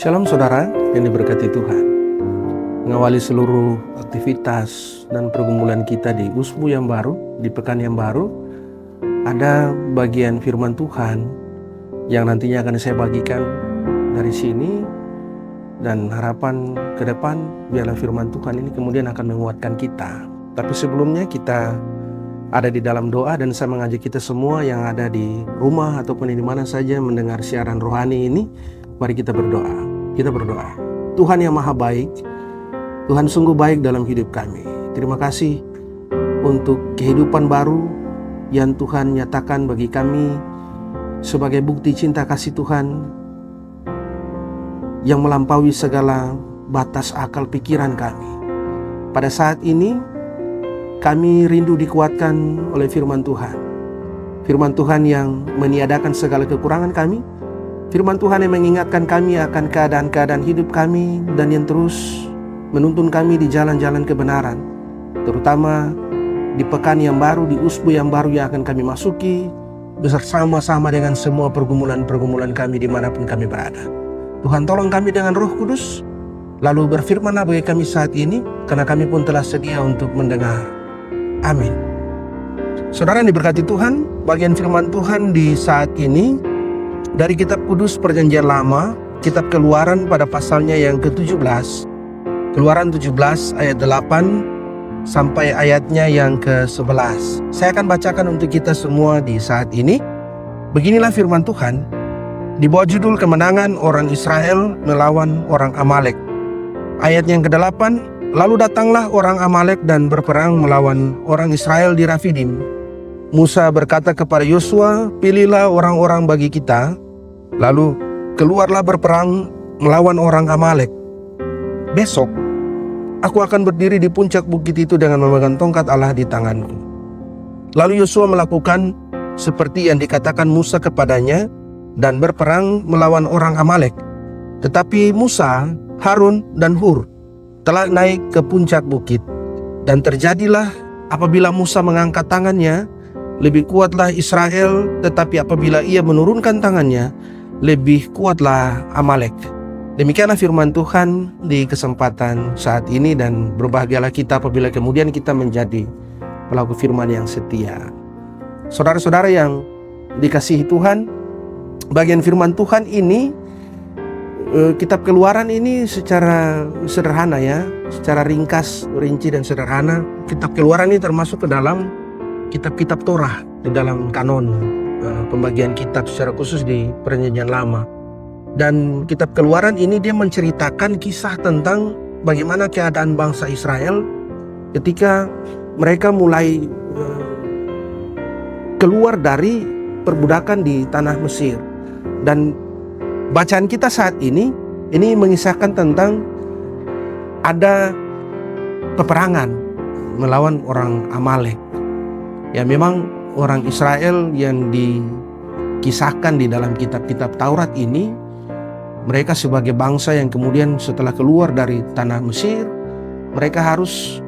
Shalom saudara yang diberkati Tuhan. Mengawali seluruh aktivitas dan pergumulan kita di usbu yang baru, di pekan yang baru, ada bagian firman Tuhan yang nantinya akan saya bagikan dari sini, dan harapan ke depan biarlah firman Tuhan ini kemudian akan menguatkan kita. Tapi sebelumnya kita ada di dalam doa, dan saya mengajak kita semua yang ada di rumah ataupun di mana saja mendengar siaran rohani ini, mari kita berdoa. Kita berdoa. Tuhan yang maha baik, Tuhan sungguh baik dalam hidup kami. Terima kasih untuk kehidupan baru yang Tuhan nyatakan bagi kami sebagai bukti cinta kasih Tuhan yang melampaui segala batas akal pikiran kami. Pada saat ini kami rindu dikuatkan oleh firman Tuhan. Firman Tuhan yang meniadakan segala kekurangan kami. Firman Tuhan yang mengingatkan kami akan keadaan-keadaan hidup kami dan yang terus menuntun kami di jalan-jalan kebenaran. Terutama di pekan yang baru, di usbu yang baru yang akan kami masuki bersama-sama dengan semua pergumulan-pergumulan kami dimanapun kami berada. Tuhan tolong kami dengan Roh Kudus, lalu berfirmanlah bagi kami saat ini, karena kami pun telah sedia untuk mendengar. Amin. Saudara yang diberkati Tuhan, bagian firman Tuhan di saat ini dari kitab Kudus Perjanjian Lama, kitab Keluaran pada pasalnya yang ke-17. Keluaran 17 ayat 8 sampai ayatnya yang ke-11. Saya akan bacakan untuk kita semua di saat ini. Beginilah firman Tuhan di bawah judul kemenangan orang Israel melawan orang Amalek. Ayat yang ke-8, lalu datanglah orang Amalek dan berperang melawan orang Israel di Rafidim. Musa berkata kepada Yosua, pilihlah orang-orang bagi kita, lalu keluarlah berperang melawan orang Amalek. Besok aku akan berdiri di puncak bukit itu dengan memegang tongkat Allah di tanganku. Lalu Yosua melakukan seperti yang dikatakan Musa kepadanya dan berperang melawan orang Amalek. Tetapi Musa, Harun, dan Hur telah naik ke puncak bukit. Dan terjadilah apabila Musa mengangkat tangannya, lebih kuatlah Israel, tetapi apabila ia menurunkan tangannya, lebih kuatlah Amalek. Demikianlah firman Tuhan di kesempatan saat ini, dan berbahagialah kita apabila kemudian kita menjadi pelaku firman yang setia. Saudara-saudara yang dikasihi Tuhan, bagian firman Tuhan ini, kitab Keluaran ini secara sederhana ya, secara ringkas, rinci dan sederhana, kitab Keluaran ini termasuk ke dalam kitab-kitab Torah di dalam kanon pembagian kitab secara khusus di Perjanjian Lama. Dan kitab Keluaran ini dia menceritakan kisah tentang bagaimana keadaan bangsa Israel ketika mereka mulai keluar dari perbudakan di tanah Mesir. Dan bacaan kita saat ini mengisahkan tentang ada peperangan melawan orang Amalek. Ya, memang orang Israel yang dikisahkan di dalam kitab-kitab Taurat ini, mereka sebagai bangsa yang kemudian setelah keluar dari tanah Mesir, mereka harus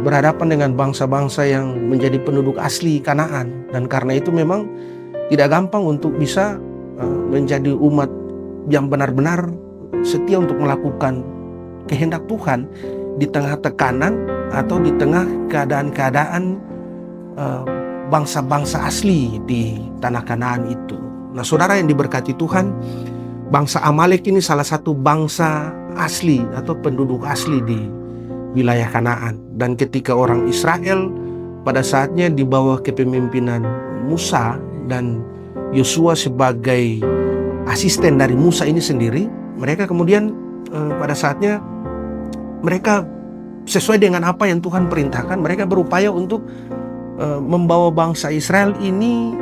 berhadapan dengan bangsa-bangsa yang menjadi penduduk asli Kanaan. Dan karena itu memang tidak gampang untuk bisa menjadi umat yang benar-benar setia untuk melakukan kehendak Tuhan di tengah tekanan atau di tengah keadaan-keadaan bangsa-bangsa asli di tanah Kanaan itu. Nah, saudara yang diberkati Tuhan, bangsa Amalek ini salah satu bangsa asli atau penduduk asli di wilayah Kanaan. Dan ketika orang Israel pada saatnya di bawah kepemimpinan Musa dan Yosua sebagai asisten dari Musa ini sendiri, mereka kemudian pada saatnya mereka sesuai dengan apa yang Tuhan perintahkan, mereka berupaya untuk membawa bangsa Israel ini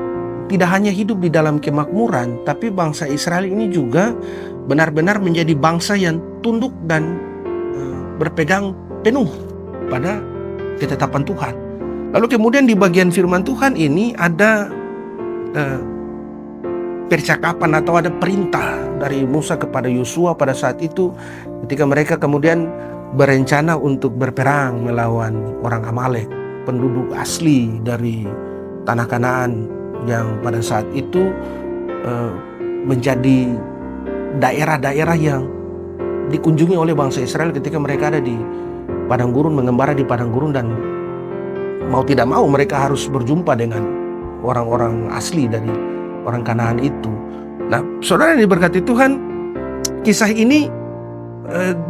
tidak hanya hidup di dalam kemakmuran, tapi bangsa Israel ini juga benar-benar menjadi bangsa yang tunduk dan berpegang penuh pada ketetapan Tuhan. Lalu kemudian di bagian firman Tuhan ini ada percakapan atau ada perintah dari Musa kepada Yosua pada saat itu ketika mereka kemudian berencana untuk berperang melawan orang Amalek, penduduk asli dari tanah Kanaan yang pada saat itu menjadi daerah-daerah yang dikunjungi oleh bangsa Israel ketika mereka ada di padang gurun, mengembara di padang gurun, dan mau tidak mau mereka harus berjumpa dengan orang-orang asli dari orang Kanaan itu. Nah, saudara yang diberkati Tuhan, kisah ini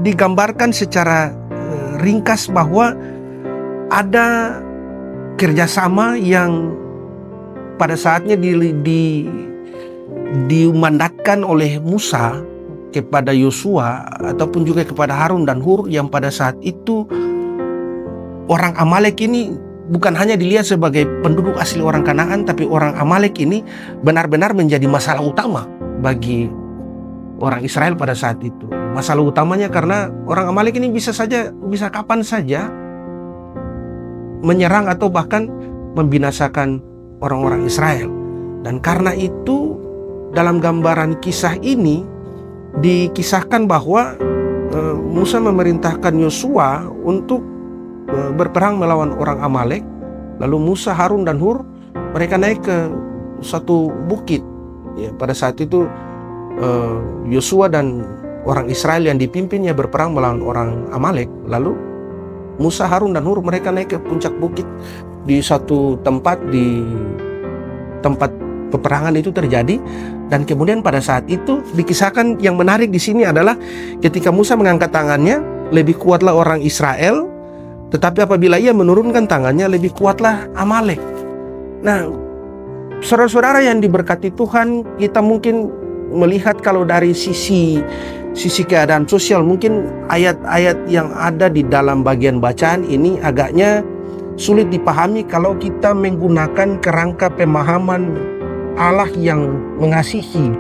digambarkan secara ringkas bahwa ada kerjasama yang pada saatnya dimandatkan oleh Musa kepada Yosua ataupun juga kepada Harun dan Hur, yang pada saat itu orang Amalek ini bukan hanya dilihat sebagai penduduk asli orang Kanaan, tapi orang Amalek ini benar-benar menjadi masalah utama bagi orang Israel pada saat itu. Masalah utamanya karena orang Amalek ini bisa kapan saja menyerang atau bahkan membinasakan orang-orang Israel. Dan karena itu dalam gambaran kisah ini dikisahkan bahwa Musa memerintahkan Yosua untuk berperang melawan orang Amalek. Lalu Musa, Harun dan Hur mereka naik ke satu bukit. Ya, pada saat itu Yosua dan orang Israel yang dipimpinnya berperang melawan orang Amalek. Lalu Musa, Harun dan Hur mereka naik ke puncak bukit di satu tempat, di tempat peperangan itu terjadi. Dan kemudian pada saat itu dikisahkan, yang menarik di sini adalah ketika Musa mengangkat tangannya, lebih kuatlah orang Israel, tetapi apabila ia menurunkan tangannya, lebih kuatlah Amalek. Nah, saudara-saudara yang diberkati Tuhan, kita mungkin melihat kalau dari sisi keadaan sosial, mungkin ayat-ayat yang ada di dalam bagian bacaan ini agaknya sulit dipahami kalau kita menggunakan kerangka pemahaman Allah yang mengasihi.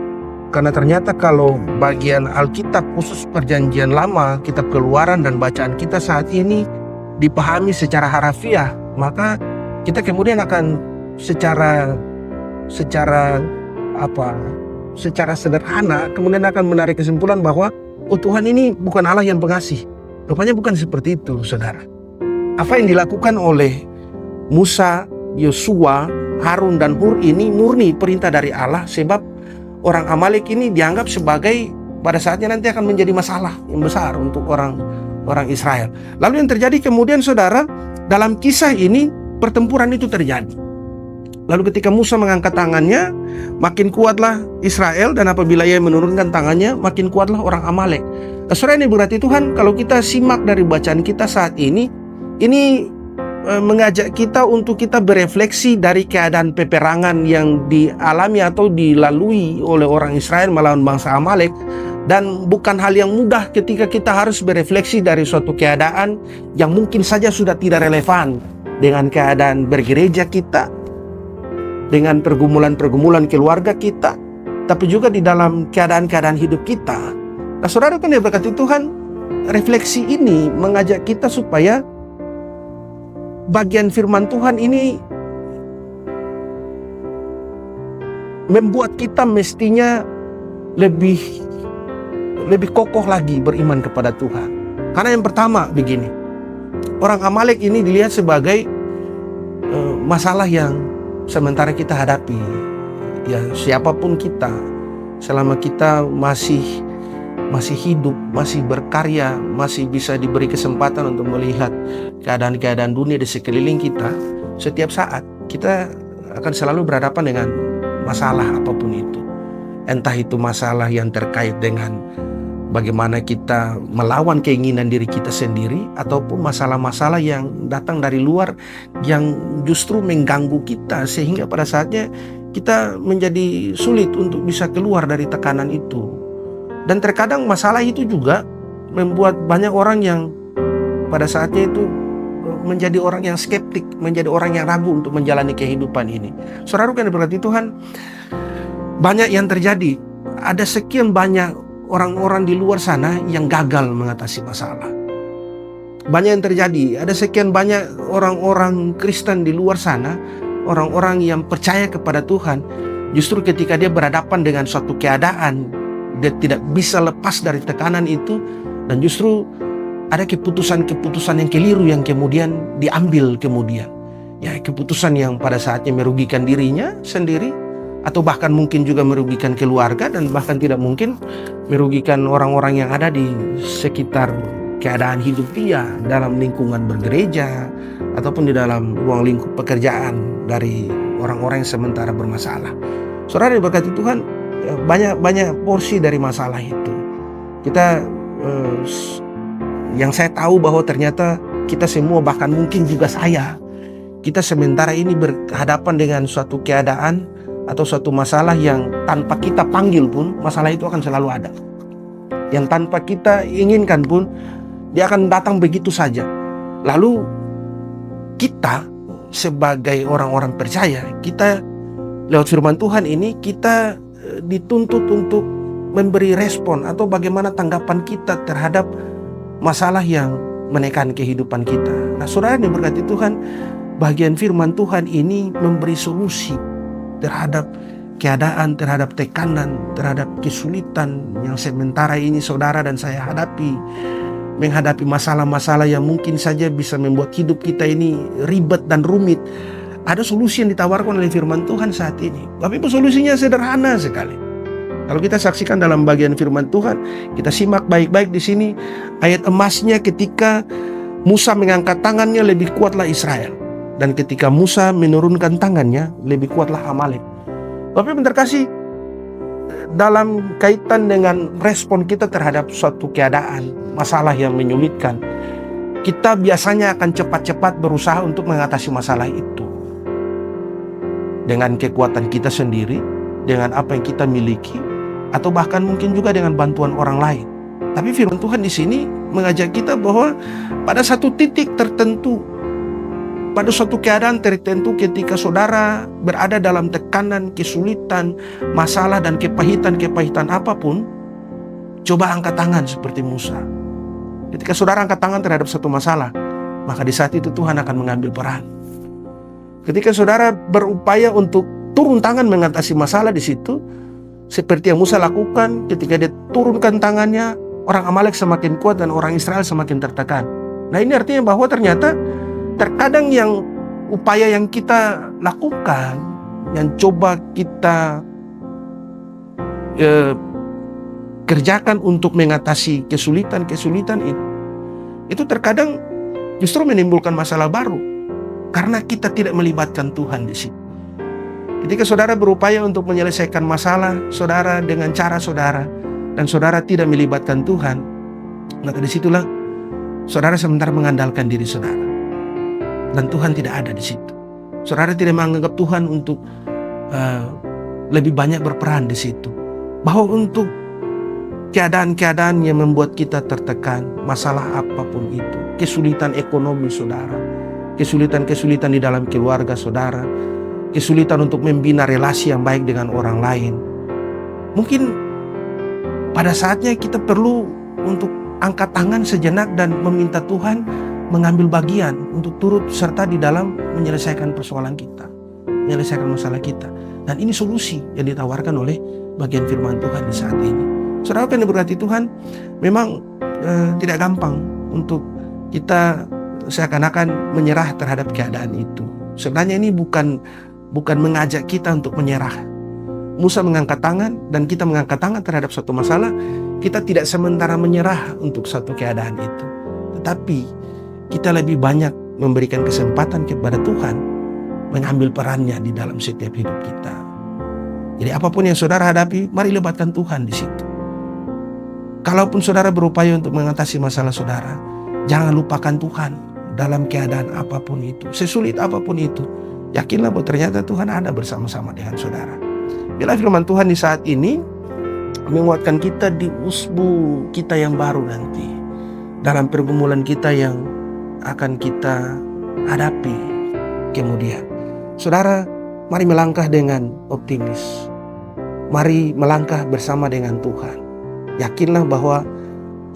Karena ternyata kalau bagian Alkitab khusus Perjanjian Lama, kitab Keluaran dan bacaan kita saat ini dipahami secara harafiah, maka kita kemudian akan secara sederhana kemudian akan menarik kesimpulan bahwa Tuhan ini bukan Allah yang pengasih. Rupanya bukan seperti itu, saudara. Apa yang dilakukan oleh Musa, Yosua, Harun dan Hur ini murni perintah dari Allah, sebab orang Amalek ini dianggap sebagai pada saatnya nanti akan menjadi masalah yang besar untuk orang Israel. Lalu yang terjadi kemudian, saudara, dalam kisah ini pertempuran itu terjadi. Lalu ketika Musa mengangkat tangannya, makin kuatlah Israel, dan apabila ia menurunkan tangannya, makin kuatlah orang Amalek. Saudara ini berarti Tuhan, kalau kita simak dari bacaan kita saat ini mengajak kita untuk kita berefleksi dari keadaan peperangan yang dialami atau dilalui oleh orang Israel melawan bangsa Amalek. Dan bukan hal yang mudah ketika kita harus berefleksi dari suatu keadaan yang mungkin saja sudah tidak relevan dengan keadaan bergereja kita, dengan pergumulan-pergumulan keluarga kita, tapi juga di dalam keadaan-keadaan hidup kita. Nah, saudara kan diberkati Tuhan, refleksi ini mengajak kita supaya bagian firman Tuhan ini membuat kita mestinya lebih kokoh lagi beriman kepada Tuhan. Karena yang pertama begini, orang Amalek ini dilihat sebagai masalah yang sementara kita hadapi. Ya, siapapun kita, selama kita masih hidup, masih berkarya, masih bisa diberi kesempatan untuk melihat keadaan-keadaan dunia di sekeliling kita, setiap saat kita akan selalu berhadapan dengan masalah apapun itu. Entah itu masalah yang terkait dengan bagaimana kita melawan keinginan diri kita sendiri, ataupun masalah-masalah yang datang dari luar yang justru mengganggu kita, sehingga pada saatnya kita menjadi sulit untuk bisa keluar dari tekanan itu. Dan terkadang masalah itu juga membuat banyak orang yang pada saatnya itu menjadi orang yang skeptik, menjadi orang yang ragu untuk menjalani kehidupan ini. Saudara yang diberkati Tuhan, banyak yang terjadi. Ada sekian banyak orang-orang di luar sana yang gagal mengatasi masalah. Banyak yang terjadi. Ada sekian banyak orang-orang Kristen di luar sana, orang-orang yang percaya kepada Tuhan, justru ketika dia berhadapan dengan suatu keadaan, dia tidak bisa lepas dari tekanan itu, dan justru ada keputusan-keputusan yang keliru yang kemudian diambil kemudian. Ya, keputusan yang pada saatnya merugikan dirinya sendiri, atau bahkan mungkin juga merugikan keluarga, dan bahkan tidak mungkin merugikan orang-orang yang ada di sekitar keadaan hidup dia dalam lingkungan bergereja ataupun di dalam ruang lingkup pekerjaan dari orang-orang yang sementara bermasalah. Saudara diberkati Tuhan, banyak porsi dari masalah itu. Kita yang saya tahu bahwa ternyata kita semua, bahkan mungkin juga saya, kita sementara ini berhadapan dengan suatu keadaan atau suatu masalah yang tanpa kita panggil pun, masalah itu akan selalu ada. Yang tanpa kita inginkan pun, dia akan datang begitu saja. Lalu kita sebagai orang-orang percaya, kita lewat firman Tuhan ini, kita dituntut untuk memberi respon atau bagaimana tanggapan kita terhadap masalah yang menekan kehidupan kita. Nah, saudara yang berkati Tuhan, bagian firman Tuhan ini memberi solusi terhadap keadaan, terhadap tekanan, terhadap kesulitan yang sementara ini saudara dan saya hadapi. Menghadapi masalah-masalah yang mungkin saja bisa membuat hidup kita ini ribet dan rumit. Ada solusi yang ditawarkan oleh firman Tuhan saat ini. Tapi solusinya sederhana sekali. Kalau kita saksikan dalam bagian firman Tuhan, kita simak baik-baik di sini ayat emasnya ketika Musa mengangkat tangannya, lebih kuatlah Israel. Dan ketika Musa menurunkan tangannya, lebih kuatlah Amalek. Bapak Ibu terkasih, dalam kaitan dengan respon kita terhadap suatu keadaan, masalah yang menyulitkan, kita biasanya akan cepat-cepat berusaha untuk mengatasi masalah itu dengan kekuatan kita sendiri, dengan apa yang kita miliki, atau bahkan mungkin juga dengan bantuan orang lain. Tapi firman Tuhan di sini mengajak kita bahwa pada satu titik tertentu, pada suatu keadaan tertentu, ketika saudara berada dalam tekanan, kesulitan, masalah, dan kepahitan apapun, coba angkat tangan seperti Musa. Ketika saudara angkat tangan terhadap satu masalah, maka di saat itu Tuhan akan mengambil peran. Ketika saudara berupaya untuk turun tangan mengatasi masalah di situ, seperti yang Musa lakukan, ketika dia turunkan tangannya, orang Amalek semakin kuat dan orang Israel semakin tertekan. Nah, ini artinya bahwa ternyata terkadang yang upaya yang kita lakukan, yang coba kita kerjakan untuk mengatasi kesulitan itu terkadang justru menimbulkan masalah baru karena kita tidak melibatkan Tuhan di situ. Ketika saudara berupaya untuk menyelesaikan masalah saudara dengan cara saudara, dan saudara tidak melibatkan Tuhan, maka disitulah saudara sementara mengandalkan diri saudara, dan Tuhan tidak ada di situ. Saudara tidak menganggap Tuhan untuk lebih banyak berperan di situ. Bahwa untuk keadaan-keadaan yang membuat kita tertekan, masalah apapun itu, kesulitan ekonomi saudara, kesulitan di dalam keluarga saudara, kesulitan untuk membina relasi yang baik dengan orang lain, mungkin pada saatnya kita perlu untuk angkat tangan sejenak dan meminta Tuhan mengambil bagian untuk turut serta di dalam menyelesaikan persoalan kita, menyelesaikan masalah kita. Dan ini solusi yang ditawarkan oleh bagian firman Tuhan di saat ini. Saudara yang diberkati Tuhan, memang tidak gampang untuk kita seakan-akan menyerah terhadap keadaan itu. Sebenarnya ini bukan mengajak kita untuk menyerah. Musa mengangkat tangan dan kita mengangkat tangan terhadap suatu masalah. Kita tidak sementara menyerah untuk satu keadaan itu, tetapi kita lebih banyak memberikan kesempatan kepada Tuhan mengambil perannya di dalam setiap hidup kita. Jadi apapun yang saudara hadapi, mari libatkan Tuhan di situ. Kalaupun saudara berupaya untuk mengatasi masalah saudara, jangan lupakan Tuhan dalam keadaan apapun itu, sesulit apapun itu. Yakinlah bahwa ternyata Tuhan ada bersama-sama dengan saudara. Bila firman Tuhan di saat ini menguatkan kita di usbu kita yang baru nanti, dalam pergumulan kita yang akan kita hadapi kemudian. Saudara, mari melangkah dengan optimis. Mari melangkah bersama dengan Tuhan. Yakinlah bahwa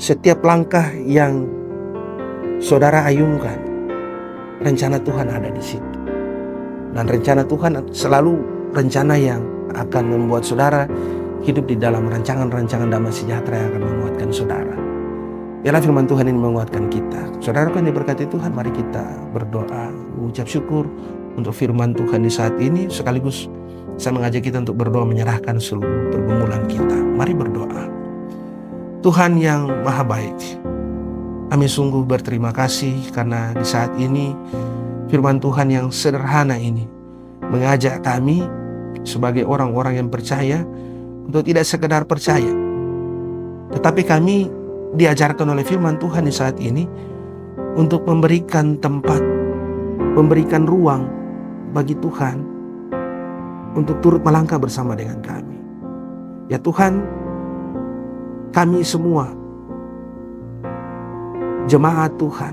setiap langkah yang saudara ayunkan, rencana Tuhan ada di situ. Dan rencana Tuhan selalu rencana yang akan membuat saudara hidup di dalam rancangan-rancangan damai sejahtera yang akan menguatkan saudara. Biarlah firman Tuhan ini menguatkan kita. Saudara yang diberkati Tuhan, mari kita berdoa, mengucap syukur untuk firman Tuhan di saat ini, sekaligus Saya mengajak kita untuk berdoa menyerahkan seluruh pergumulan kita. Mari berdoa. Tuhan yang Maha Baik, kami sungguh berterima kasih karena di saat ini firman Tuhan yang sederhana ini mengajak kami sebagai orang-orang yang percaya untuk tidak sekedar percaya, tetapi kami diajarkan oleh firman Tuhan di saat ini untuk memberikan tempat, memberikan ruang bagi Tuhan untuk turut melangkah bersama dengan kami. Ya Tuhan, kami semua jemaat Tuhan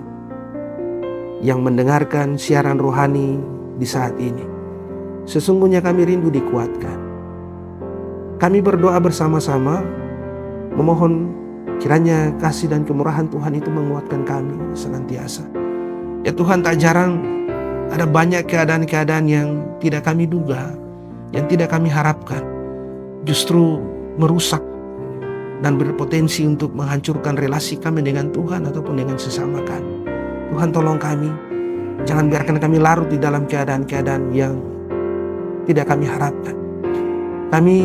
yang mendengarkan siaran rohani di saat ini, sesungguhnya kami rindu dikuatkan. Kami berdoa bersama-sama, memohon kiranya kasih dan kemurahan Tuhan itu menguatkan kami senantiasa. Ya Tuhan, tak jarang ada banyak keadaan-keadaan yang tidak kami duga, yang tidak kami harapkan, justru merusak dan berpotensi untuk menghancurkan relasi kami dengan Tuhan ataupun dengan sesama kami. Tuhan, tolong kami, jangan biarkan kami larut di dalam keadaan-keadaan yang tidak kami harapkan. Kami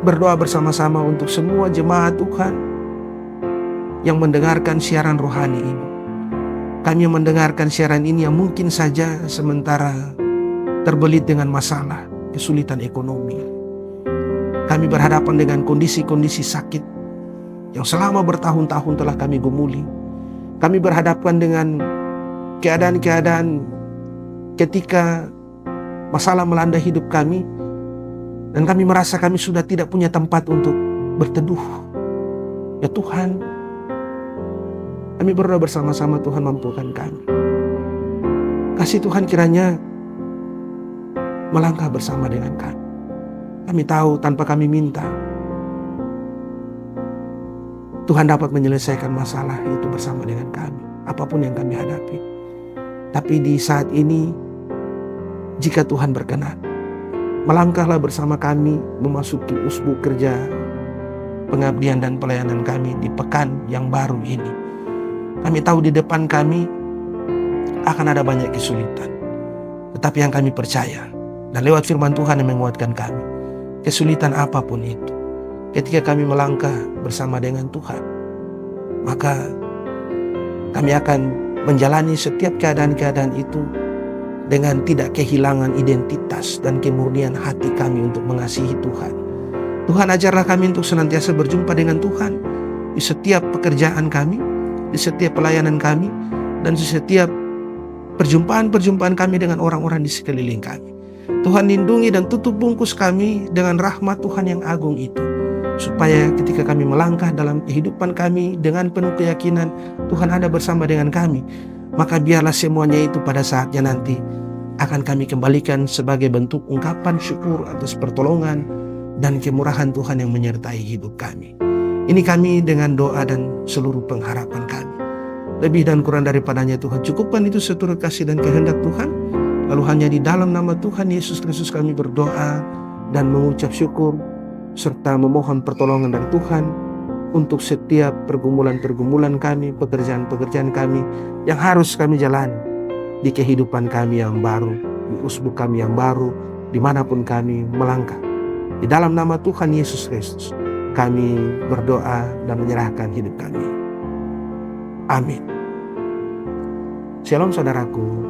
berdoa bersama-sama untuk semua jemaat Tuhan yang mendengarkan siaran rohani ini. Kami yang mendengarkan siaran ini yang mungkin saja sementara terbelit dengan masalah, kesulitan ekonomi. Kami berhadapan dengan kondisi-kondisi sakit yang selama bertahun-tahun telah kami gumuli. Kami berhadapan dengan keadaan-keadaan ketika masalah melanda hidup kami, dan kami merasa kami sudah tidak punya tempat untuk berteduh. Ya Tuhan, kami berdoa bersama-sama, Tuhan mampukan kami. Kasih Tuhan kiranya melangkah bersama dengan kami. Kami tahu tanpa kami minta, Tuhan dapat menyelesaikan masalah itu bersama dengan kami, apapun yang kami hadapi. Tapi di saat ini, jika Tuhan berkenan, melangkahlah bersama kami memasuki usbu kerja pengabdian dan pelayanan kami di pekan yang baru ini. Kami tahu di depan kami akan ada banyak kesulitan, tetapi yang kami percaya dan lewat firman Tuhan yang menguatkan kami, kesulitan apapun itu, ketika kami melangkah bersama dengan Tuhan, maka kami akan menjalani setiap keadaan-keadaan itu dengan tidak kehilangan identitas dan kemurnian hati kami untuk mengasihi Tuhan. Tuhan, ajarlah kami untuk senantiasa berjumpa dengan Tuhan di setiap pekerjaan kami, di setiap pelayanan kami, dan di setiap perjumpaan-perjumpaan kami dengan orang-orang di sekeliling kami. Tuhan, lindungi dan tutup bungkus kami dengan rahmat Tuhan yang agung itu, supaya ketika kami melangkah dalam kehidupan kami dengan penuh keyakinan Tuhan ada bersama dengan kami, maka biarlah semuanya itu pada saatnya nanti akan kami kembalikan sebagai bentuk ungkapan syukur atas pertolongan dan kemurahan Tuhan yang menyertai hidup kami. Ini kami dengan doa dan seluruh pengharapan kami. Lebih dan kurang daripadanya Tuhan, cukupkan itu seturut kasih dan kehendak Tuhan. Lalu hanya di dalam nama Tuhan Yesus Kristus kami berdoa dan mengucap syukur, serta memohon pertolongan dari Tuhan untuk setiap pergumulan-pergumulan kami, pekerjaan-pekerjaan kami yang harus kami jalani di kehidupan kami yang baru, di usbu kami yang baru, dimanapun kami melangkah. Di dalam nama Tuhan Yesus Kristus kami berdoa dan menyerahkan hidup kami. Amin. Shalom saudaraku.